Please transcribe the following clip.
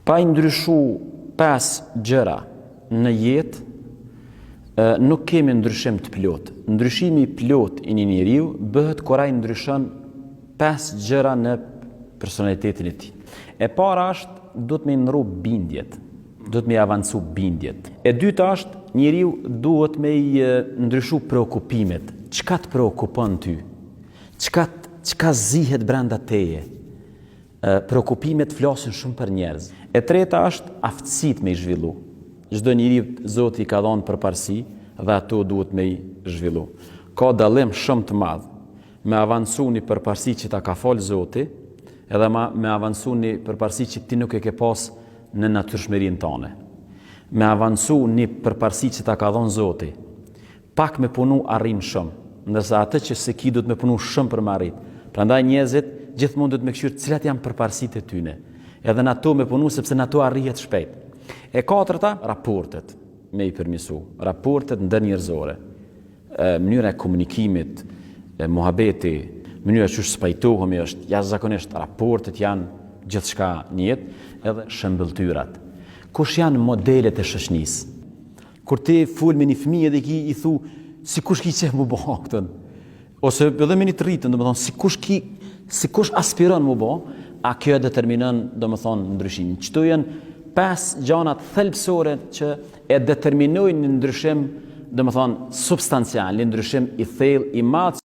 Pa i ndryshu 5 gjëra në jetë, nuk kemi ndryshim të plot. Ndryshimi i plot i një njeriu bëhet kur ai ndryshon 5 gjëra në personalitetin e tij. E para është duhet me ndru bindjet, duhet me avancu bindjet. E dyta është njeriu duhet me i ndryshu preokupimet. Çka të preokupon ty? Çka zihet brenda teje? Preokupimet flasin shumë për njerëz. E treta është aftësitë me i zhvillu. Çdo njeriu Zoti ka dhënë përparësi dhe ato duhet me i zhvillu. Ka dallim shumë të madh me avancu një përparësi që ta ka fol Zoti, edhe me avancu një përparësi që ti nuk e ke pas në natyrshmërinë tënde. Me avancu një përparësi që ta ka dhënë Zoti, pak me punu arrin shumë, ndërsa atë që se ki duhet me punu shumë për me arrit. Prandaj njerëzit gjithmonë duhet me këshirë cilat janë përparësitë e tyne, edhe në ato me punu sepse në ato arrihet shpejt. E katërta, raportet me i përmisu, raportet ndërnjerëzore, mënyra e komunikimit, muhabeti, mënyra që spajtohemi është jashtëzakonisht, raportet janë gjithçka në jetë, edhe shëmbëltyrat. Kush janë modelet e shoqënisë? Kur ti fol me një fëmijë dhe i thu si kush ki qef mu bo këtën, ose edhe me një të rritën, si kush aspiron mu bo, a kjo determinon ndryshimin. Qëto janë 5 gjanat thelbësore që e determinojnë një ndryshim substancial, një ndryshim i thellë, i madh.